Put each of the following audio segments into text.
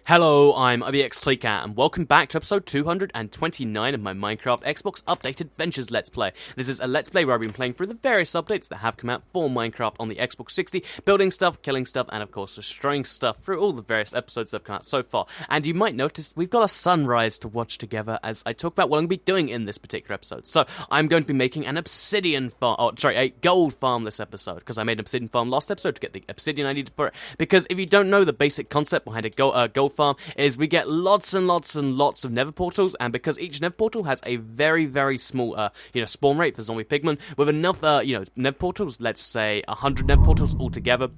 Hello, I'm IBX and welcome back to episode 229 of my Minecraft Xbox Update Adventures Let's Play. This is a Let's Play where I've been playing through the various updates that have come out for Minecraft on the Xbox 60, building stuff, killing stuff, and of course destroying stuff through all the various episodes that have come out so far. And you might notice we've got a sunrise to watch together as I talk about what I'm going to be doing in this particular episode. So, I'm going to be making an obsidian farm, a gold farm this episode, because I made an obsidian farm last episode to get the obsidian I needed for it. Because if you don't know the basic concept behind a gold farm, is we get lots and lots and lots of nether portals, and because each nether portal has a very, very small, spawn rate for zombie pigmen, with enough, nether portals, let's say 100 nether portals altogether,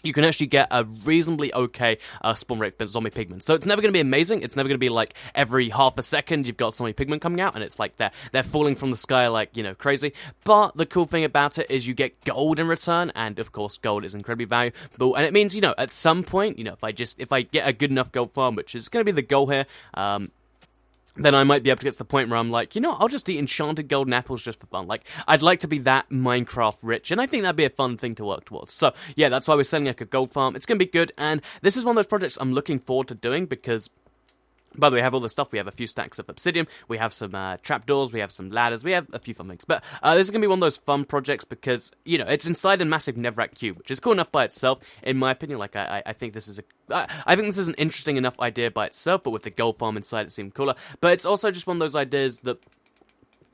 you can actually get a reasonably okay spawn rate for zombie pigmen. So it's never going to be amazing. It's never going to be like every half a second you've got zombie pigmen coming out and it's like they're falling from the sky like, crazy. But the cool thing about it is you get gold in return, and of course gold is incredibly valuable. And it means, at some point, if I get a good enough gold farm, which is going to be the goal here, then I might be able to get to the point where I'm like, I'll just eat enchanted golden apples just for fun. Like, I'd like to be that Minecraft rich, and I think that'd be a fun thing to work towards. So, yeah, that's why we're setting like a gold farm. It's going to be good, and this is one of those projects I'm looking forward to doing because, by the way, we have all this stuff. We have a few stacks of obsidian, we have some trapdoors, we have some ladders, we have a few fun things. But this is going to be one of those fun projects because, it's inside a massive netherrack cube, which is cool enough by itself, in my opinion. Like, I think this is I think this is an interesting enough idea by itself, but with the gold farm inside it seemed cooler. But it's also just one of those ideas that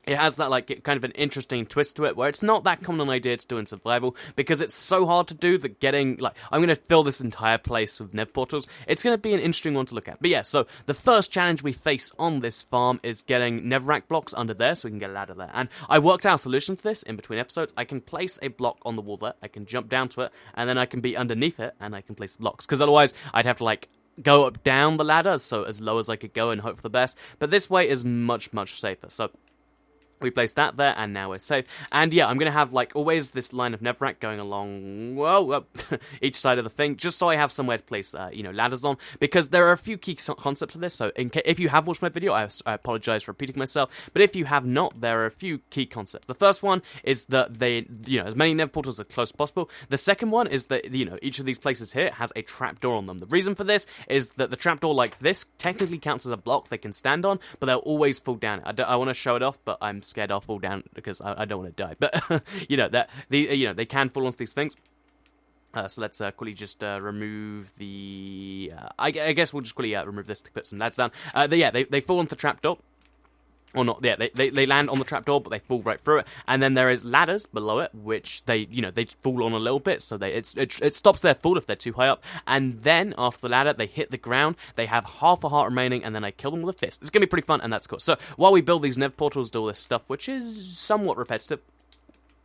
it has that, kind of an interesting twist to it, where it's not that common an idea to do in survival, because it's so hard to do that getting, I'm going to fill this entire place with nether portals. It's going to be an interesting one to look at. But yeah, so the first challenge we face on this farm is getting netherrack blocks under there so we can get a ladder there. And I worked out a solution to this in between episodes. I can place a block on the wall there, I can jump down to it, and then I can be underneath it, and I can place blocks. Because otherwise, I'd have to, go up down the ladder, so as low as I could go and hope for the best. But this way is much, much safer. So we placed that there, and now we're safe. And yeah, I'm going to have, always this line of netherrack going along, each side of the thing, just so I have somewhere to place, ladders on, because there are a few key concepts of this. So if you have watched my video, I apologize for repeating myself, but if you have not, there are a few key concepts. The first one is that they, as many nether portals as close as possible. The second one is that, each of these places here has a trapdoor on them. The reason for this is that the trapdoor like this technically counts as a block they can stand on, but they'll always fall down. I want to show it off, but I'm scared I'll fall down because I don't want to die. But they can fall onto these things. So let's quickly just remove the. I guess we'll just quickly remove this to put some lads down. They fall onto the trapdoor. Or not, yeah, they land on the trapdoor, but they fall right through it. And then there is ladders below it, which they fall on a little bit, so it stops their fall if they're too high up. And then, after the ladder, they hit the ground, they have half a heart remaining, and then I kill them with a fist. It's gonna be pretty fun, and that's cool. So, while we build these nether portals, do all this stuff, which is somewhat repetitive,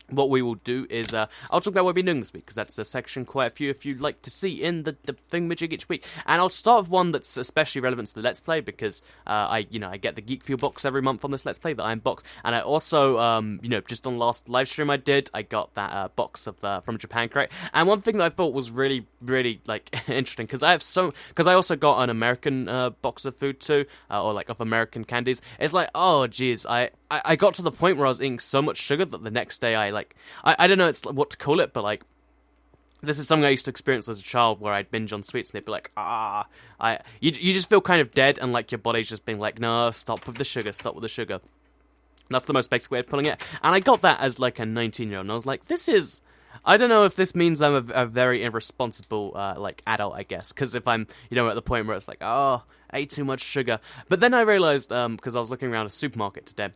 what we will do is, I'll talk about what we've been doing this week, because that's a section quite a few if you'd like to see in the thingamajig each week. And I'll start with one that's especially relevant to the Let's Play, because, I get the Geek Fuel box every month on this Let's Play that I unbox. And I also, just on the last live stream I did, I got that, box of, from Japan Crate. And one thing that I thought was really, really, interesting, because I also got an American, box of food too, or, of American candies. It's oh, geez, I got to the point where I was eating so much sugar that the next day I don't know what to call it, but this is something I used to experience as a child where I'd binge on sweets and they'd be you just feel kind of dead and your body's just being no, stop with the sugar, stop with the sugar. That's the most basic way of putting it. And I got that as a 19-year-old and I was this is, I don't know if this means I'm a very irresponsible, adult, I guess. Because if I'm, at the point where it's I ate too much sugar. But then I realized, because I was looking around a supermarket today,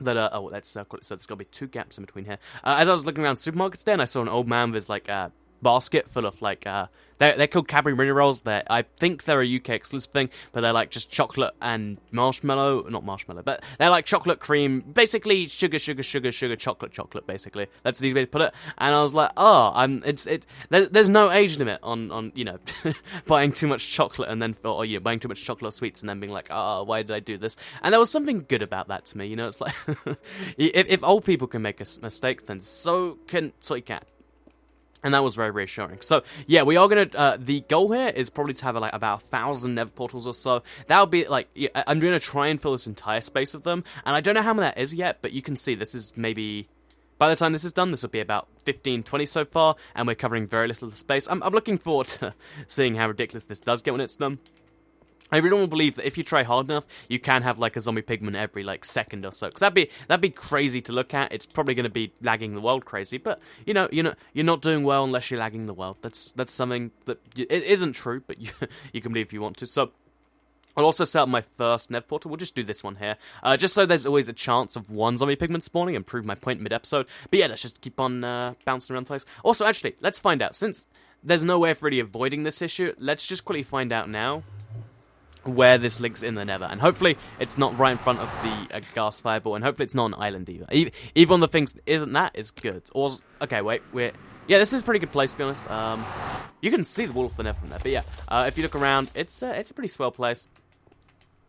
that, so there's got to be two gaps in between here. As I was looking around supermarkets today, and I saw an old man with his, basket full of, they're called Cadbury Mini Rolls. I think they're a UK exclusive thing, but they're, just chocolate and marshmallow. Not marshmallow, but they're, chocolate cream. Basically, sugar, chocolate, basically. That's the easy way to put it. And I was there's no age limit on buying too much chocolate and then, buying too much chocolate or sweets and then being why did I do this? And there was something good about that to me, it's if old people can make a mistake, then so can. And that was very reassuring. So, yeah, we are going to, the goal here is probably to have, about 1,000 nether portals or so. That would be, I'm going to try and fill this entire space with them. And I don't know how many that is yet, but you can see this is maybe, by the time this is done, this will be about 15, 20 so far, and we're covering very little space. I'm looking forward to seeing how ridiculous this does get when it's done. I really want to believe that if you try hard enough, you can have like a zombie pigman every like second or so. Because that'd be crazy to look at. It's probably going to be lagging the world crazy. But you're not doing well unless you're lagging the world. That's something that it isn't true, but you can believe if you want to. So I'll also set up my first Nev portal. We'll just do this one here, just so there's always a chance of one zombie pigman spawning and prove my point mid-episode. But yeah, let's just keep on bouncing around the place. Also, actually, let's find out. Since there's no way of really avoiding this issue, let's just quickly find out now where this links in the Nether, and hopefully it's not right in front of the gas fireball, and hopefully it's not an island either. Even on the things that isn't that is good. Or okay, wait, yeah, this is a pretty good place to be honest. You can see the wall of the Nether from there, but yeah, if you look around, it's a pretty swell place.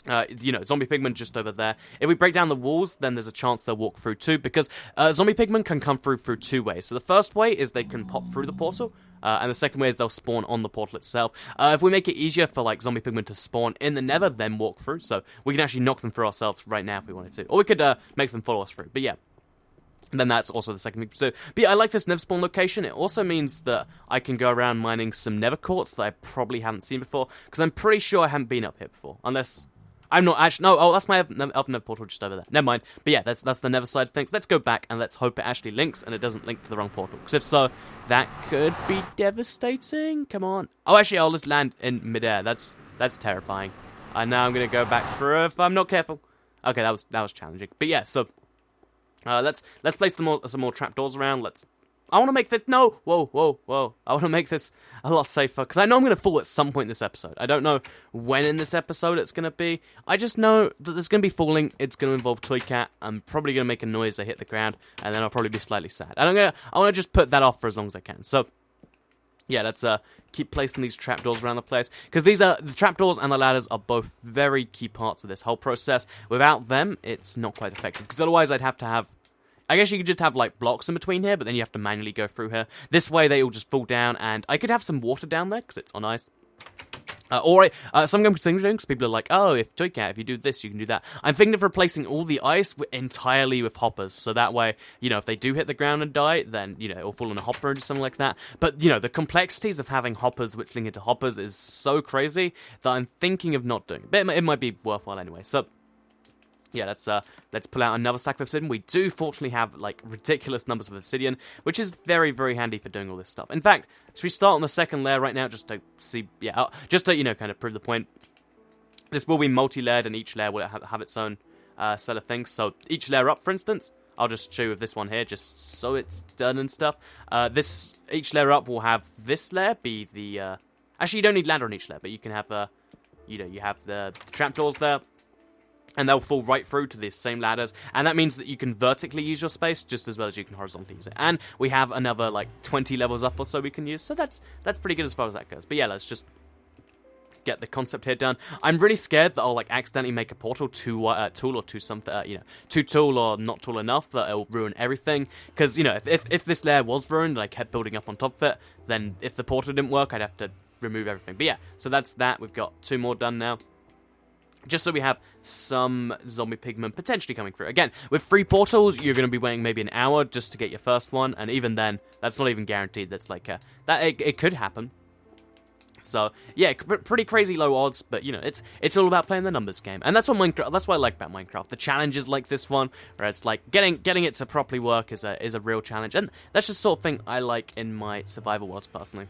Zombie pigmen just over there. If we break down the walls, then there's a chance they'll walk through too, because zombie pigmen can come through two ways. So the first way is they can pop through the portal, and the second way is they'll spawn on the portal itself. If we make it easier for like zombie pigmen to spawn in the Nether, then walk through, so we can actually knock them through ourselves right now if we wanted to, or we could make them follow us through. But yeah. And then that's also the second thing. So, but yeah, I like this Nev spawn location. It also means that I can go around mining some Nether quartz that I probably haven't seen before, because I'm pretty sure I haven't been up here before, unless I'm not actually. No, oh, that's my elf Nether portal just over there. Never mind. But yeah, that's the Nether side of things. Let's go back and let's hope it actually links and it doesn't link to the wrong portal. Because if so, that could be devastating. Come on. Oh, actually, I'll just land in midair. That's terrifying. And now I'm gonna go back through if I'm not careful. Okay, that was challenging. But yeah, so let's place some more trapdoors around. I want to make this... No! Whoa. I want to make this a lot safer, because I know I'm going to fall at some point in this episode. I don't know when in this episode it's going to be. I just know that there's going to be falling. It's going to involve Toy Cat. I'm probably going to make a noise as I hit the ground, and then I'll probably be slightly sad. And I want to just put that off for as long as I can. So, yeah, let's keep placing these trapdoors around the place, because the trapdoors and the ladders are both very key parts of this whole process. Without them, it's not quite effective, because otherwise I'd have to have... I guess you could just have, like, blocks in between here, but then you have to manually go through here. This way, they all just fall down, and I could have some water down there, because it's on ice. Some I'm considering doing, because people are like, oh, if you do this, you can do that. I'm thinking of replacing all the ice entirely with hoppers, so that way, if they do hit the ground and die, then, it'll fall in a hopper or something like that. But, the complexities of having hoppers which link into hoppers is so crazy that I'm thinking of not doing it. But it might be worthwhile anyway, so... Yeah, let's pull out another stack of obsidian. We do fortunately have, like, ridiculous numbers of obsidian, which is very, very handy for doing all this stuff. In fact, should we start on the second layer right now, just to see, just to, kind of prove the point. This will be multi-layered, and each layer will have its own set of things. So, each layer up, for instance, I'll just show you with this one here, just so it's done and stuff. Each layer up will have this layer be the, actually, you don't need ladder on each layer, but you can have, you have the trapdoors there. And they'll fall right through to these same ladders. And that means that you can vertically use your space just as well as you can horizontally use it. And we have another, like, 20 levels up or so we can use. So that's pretty good as far as that goes. But yeah, let's just get the concept here done. I'm really scared that I'll, like, accidentally make a portal too tool or too something, too tool or not tool enough that it'll ruin everything. Because, if this layer was ruined and I kept building up on top of it, then if the portal didn't work, I'd have to remove everything. But yeah, so that's that. We've got 2 more done now. Just so we have some zombie pigmen potentially coming through. Again, with 3 portals, you're going to be waiting maybe an hour just to get your first one. And even then, that's not even guaranteed. That's like, it could happen. So, yeah, pretty crazy low odds. But, it's all about playing the numbers game. And that's what I like about Minecraft. The challenges like this one, where it's like, getting it to properly work is a real challenge. And that's just the sort of thing I like in my survival worlds, personally.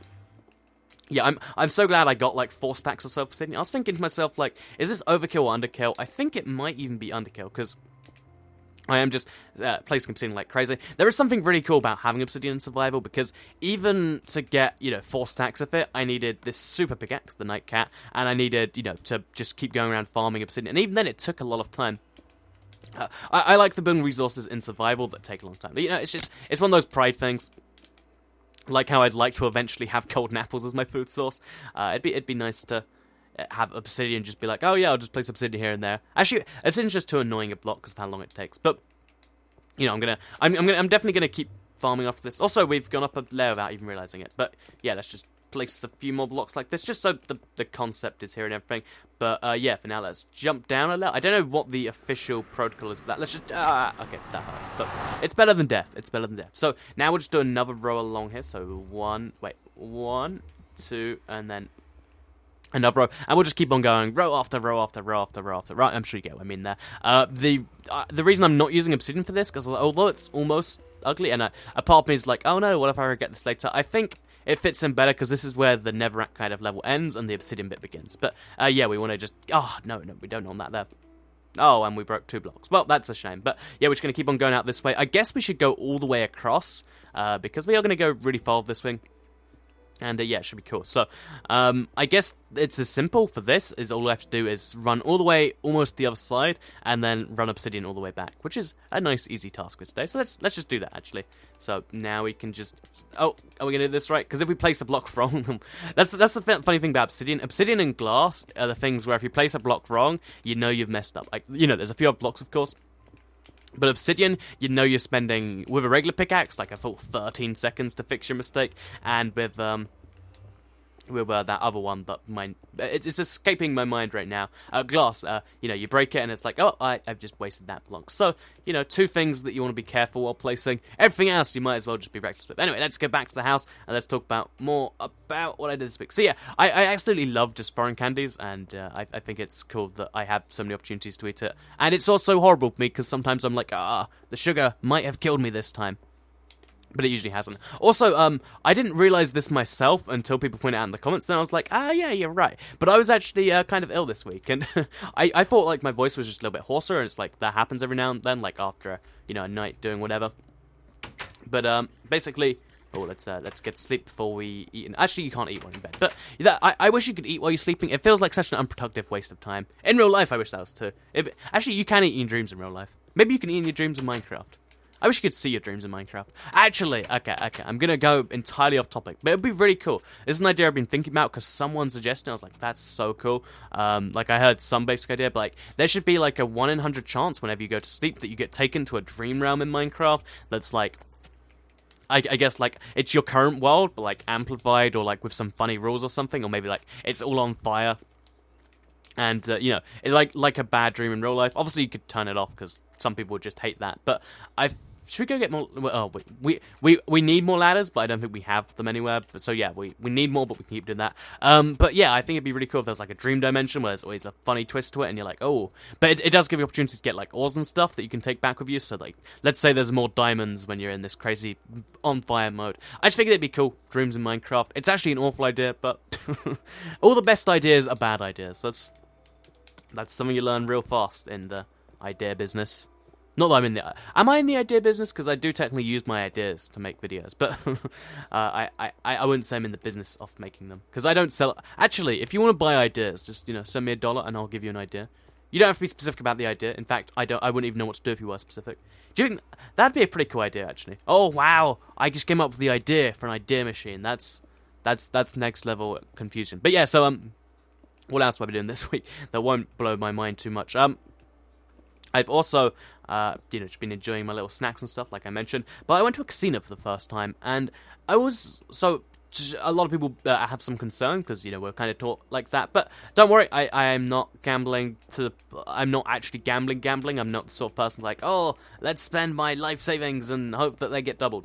Yeah, I'm so glad I got, like, 4 stacks or so of obsidian. I was thinking to myself, like, is this overkill or underkill? I think it might even be underkill, because I am just placing obsidian like crazy. There is something really cool about having obsidian in survival, because even to get, 4 stacks of it, I needed this super pickaxe, the Night Cat, and I needed, to just keep going around farming obsidian. And even then, it took a lot of time. I like the building resources in survival that take a long time. But, it's one of those pride things. Like how I'd like to eventually have golden apples as my food source. It'd be nice to have obsidian just be like, oh yeah, I'll just place obsidian here and there. Actually, obsidian's just too annoying a block because of how long it takes. But I'm definitely gonna keep farming after this. Also, we've gone up a layer without even realizing it. But yeah, let's just place a few more blocks like this, just so the concept is here and everything. But yeah, for now, let's jump down a little. I don't know what the official protocol is for that. Let's just okay, that hurts, but it's better than death. It's better than death. So now we'll just do another row along here. So one, 2, and then another row, and we'll just keep on going, row after row after row after row after row. I'm sure you get what I mean there. The reason I'm not using obsidian for this, because although it's almost ugly, and a part of me is like, oh no, what if I regret this later? I think it fits in better, because this is where the netherrack kind of level ends and the obsidian bit begins. But yeah, we want to just, no, we don't want that there. Oh, and we broke 2 blocks. Well, that's a shame. But yeah, we're just going to keep on going out this way. I guess we should go all the way across, because we are going to go really far this way. And yeah, it should be cool. So, I guess it's as simple for this, is all we have to do is run all the way almost the other side, and then run obsidian all the way back, which is a nice, easy task for today. So let's just do that, actually. So now we can just... Oh, are we going to do this right? Because if we place a block wrong... that's the funny thing about obsidian. Obsidian and glass are the things where if you place a block wrong, you know you've messed up. Like, you know, there's a few other blocks, of course. But obsidian, you know you're spending, with a regular pickaxe, like a full 13 seconds to fix your mistake, and with that other one, but it's escaping my mind right now. Glass, you know, you break it and it's like, oh, I've just wasted that block. So, you know, 2 things that you want to be careful while placing. Everything else you might as well just be reckless with. Anyway, let's go back to the house and let's talk more about what I did this week. So yeah, I absolutely love just foreign candies, and I think it's cool that I have so many opportunities to eat it. And it's also horrible for me, because sometimes I'm like, the sugar might have killed me this time. But it usually hasn't. Also, I didn't realize this myself until people pointed out in the comments, and I was like, yeah, you're right. But I was actually kind of ill this week, and I thought like my voice was just a little bit hoarser, and it's like that happens every now and then, like after a night doing whatever. But basically, let's get to sleep before we eat. Actually, you can't eat while in bed. But I wish you could eat while you're sleeping. It feels like such an unproductive waste of time. In real life, I wish that was too. Actually, you can eat in your dreams in real life. Maybe you can eat in your dreams in Minecraft. I wish you could see your dreams in Minecraft. Actually, okay, I'm gonna go entirely off topic, but it'd be really cool. This is an idea I've been thinking about because someone suggested it. I was like, that's so cool. Like, I heard some basic idea, but like, there should be like a 1 in 100 chance whenever you go to sleep that you get taken to a dream realm in Minecraft that's like, I guess, like, it's your current world, but like amplified, or like with some funny rules or something, or maybe like it's all on fire. And, you know, it's like a bad dream in real life. Obviously, you could turn it off because some people would just hate that. But should we go get more? Oh, we need more ladders, but I don't think we have them anywhere. But so yeah, we need more, but we can keep doing that. But yeah, I think it'd be really cool if there's like a dream dimension where there's always a funny twist to it, and you're like, oh. But it does give you opportunity to get like ores and stuff that you can take back with you. So like, let's say there's more diamonds when you're in this crazy on fire mode. I just figured it'd be cool. Dreams in Minecraft. It's actually an awful idea, but all the best ideas are bad ideas. That's something you learn real fast in the idea business. Not that I'm in the... Am I in the idea business? Because I do technically use my ideas to make videos. But I wouldn't say I'm in the business of making them. Because I don't sell... Actually, if you want to buy ideas, just, send me $1 and I'll give you an idea. You don't have to be specific about the idea. In fact, I wouldn't even know what to do if you were specific. Do you think... That'd be a pretty cool idea, actually. Oh, wow. I just came up with the idea for an idea machine. That's next level confusion. But yeah, so, what else have I been doing this week that won't blow my mind too much? I've also, just been enjoying my little snacks and stuff, like I mentioned. But I went to a casino for the first time, and I was... So, a lot of people have some concern, because, we're kind of taught like that. But don't worry, I am not gambling I'm not actually gambling. I'm not the sort of person like, oh, let's spend my life savings and hope that they get doubled.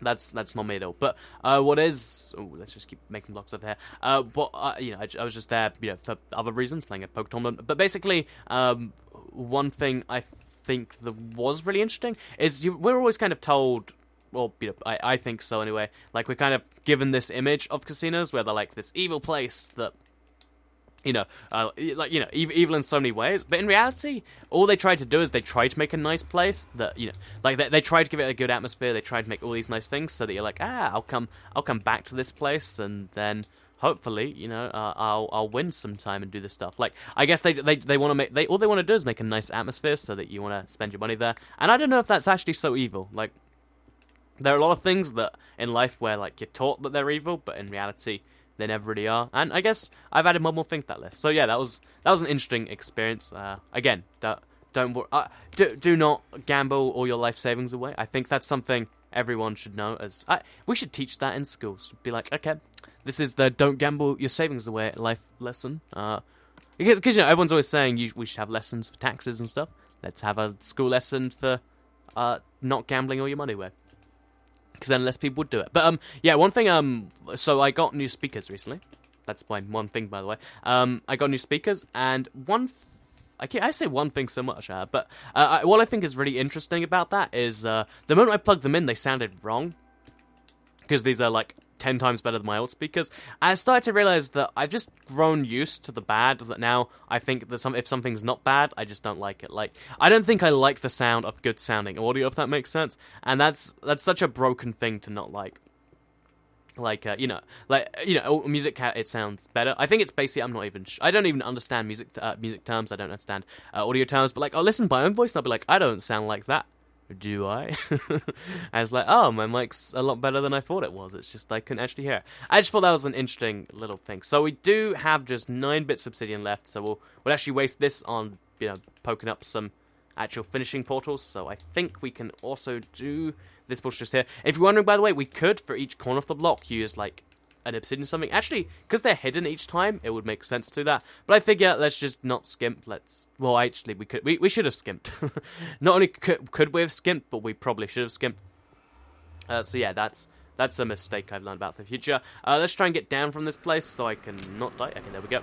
That's not me at all. But what is... Oh, let's just keep making blocks over here. I was just there, for other reasons, playing a poker tournament. But basically, one thing I think that was really interesting is we're always kind of told... Well, I think so anyway. Like, we're kind of given this image of casinos where they're like this evil place that... evil in so many ways. But in reality, all they try to do is they try to make a nice place that, they try to give it a good atmosphere. They try to make all these nice things so that you're like, I'll come back to this place, and then hopefully, I'll win sometime and do this stuff. Like, I guess they want to make, all they want to do is make a nice atmosphere so that you want to spend your money there. And I don't know if that's actually so evil. Like, there are a lot of things that in life where, like, you're taught that they're evil, but in reality, they never really are. And I guess I've added one more thing to that list. So yeah, that was an interesting experience. Again, don't do not gamble all your life savings away. I think that's something everyone should know. We should teach that in schools. Be like, okay, this is the don't gamble your savings away life lesson. Because you know everyone's always saying we should have lessons for taxes and stuff. Let's have a school lesson for not gambling all your money away. Because then less people would do it. But yeah, one thing. So I got new speakers recently. That's my one thing, by the way. I got new speakers, and I say one thing so much, but what I think is really interesting about that is the moment I plugged them in, they sounded wrong. Because these are like 10 times better than my old speakers. And I started to realize that I've just grown used to the bad, that now I think that if something's not bad, I just don't like it. Like, I don't think I like the sound of good sounding audio, if that makes sense. And that's such a broken thing to not like. Music, it sounds better. I think it's basically, I'm not even, I don't even understand music terms, I don't understand audio terms, but like, I'll listen to my own voice and I'll be like, I don't sound like that. Do I? I was like, oh, my mic's a lot better than I thought it was. It's just I couldn't actually hear it. I just thought that was an interesting little thing. So we do have just 9 bits of obsidian left, so we'll actually waste this on, poking up some actual finishing portals. So I think we can also do this portal just here. If you're wondering, by the way, we could, for each corner of the block, use, like, an obsidian or something. Actually, because they're hidden each time, it would make sense to do that. But I figure, let's just not skimp. Well, actually, we should have skimped. Not only could we have skimped, but we probably should have skimped. So yeah, that's a mistake I've learned about for the future. Let's try and get down from this place so I can not die. Okay, there we go.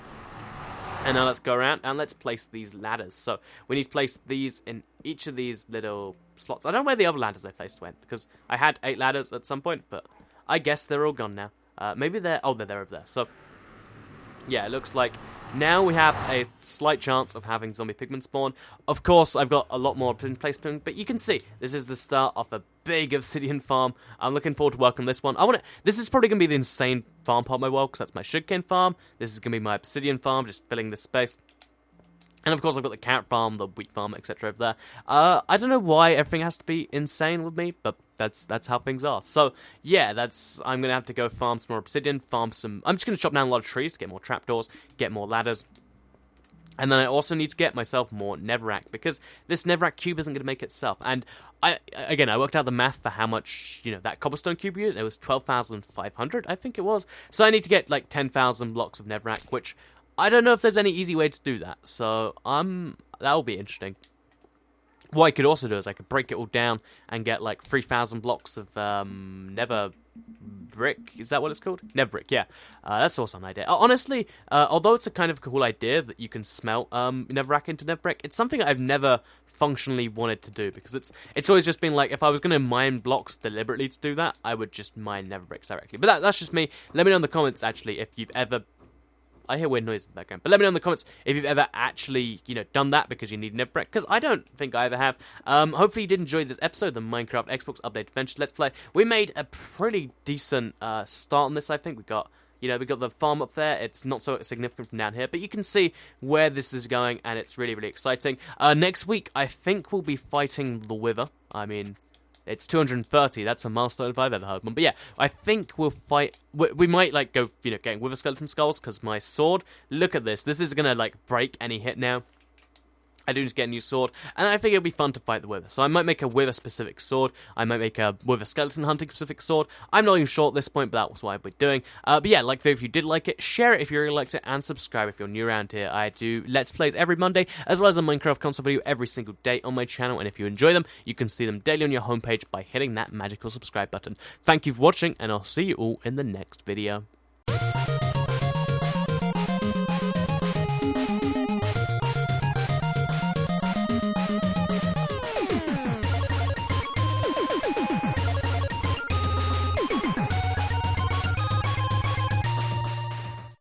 And now let's go around and let's place these ladders. So we need to place these in each of these little slots. I don't know where the other ladders I placed went, because I had 8 ladders at some point, but I guess they're all gone now. Maybe they're over there. So, yeah, it looks like now we have a slight chance of having zombie pigmen spawn. Of course, I've got a lot more obsidian placement, but you can see this is the start of a big obsidian farm. I'm looking forward to working this one. This is probably going to be the insane farm part of my world, because that's my sugarcane farm. This is going to be my obsidian farm, just filling this space. And of course, I've got the carrot farm, the wheat farm, etc. over there. I don't know why everything has to be insane with me, but that's how things are. So, yeah, I'm going to have to go farm some more obsidian, I'm just going to chop down a lot of trees to get more trapdoors, get more ladders. And then I also need to get myself more netherrack, because this netherrack cube isn't going to make itself. And, I worked out the math for how much, that cobblestone cube used. It was 12,500, I think it was. So I need to get, like, 10,000 blocks of netherrack, which I don't know if there's any easy way to do that, so that'll be interesting. What I could also do is I could break it all down and get like 3,000 blocks of nether brick. Is that what it's called? Nether brick, yeah. That's also an idea. Honestly, although it's a kind of cool idea that you can smelt netherrack into nether brick, it's something I've never functionally wanted to do, because it's always just been like, if I was going to mine blocks deliberately to do that, I would just mine nether bricks directly. But that's just me. Let me know in the comments, actually, if you've ever... I hear weird noises in the background. But let me know in the comments if you've ever actually, done that because you need nether brick. Because I don't think I ever have. Hopefully you did enjoy this episode, the Minecraft Xbox Update Adventures Let's Play. We made a pretty decent start on this, I think. We got the farm up there. It's not so significant from down here. But you can see where this is going, and it's really, really exciting. Next week, I think we'll be fighting the Wither. I mean... It's 230. That's a milestone if I've ever heard one. But yeah, I think we'll fight... We might, like, go, getting Wither skeleton skulls, because my sword... Look at this. This is going to, like, break any hit now. I do need to get a new sword, and I think it'll be fun to fight the Wither. So I might make a Wither-specific sword. I might make a Wither skeleton hunting-specific sword. I'm not even sure at this point, but that's what I'll be doing. But yeah, like the video if you did like it, share it if you really liked it, and subscribe if you're new around here. I do Let's Plays every Monday, as well as a Minecraft console video every single day on my channel, and if you enjoy them, you can see them daily on your homepage by hitting that magical subscribe button. Thank you for watching, and I'll see you all in the next video.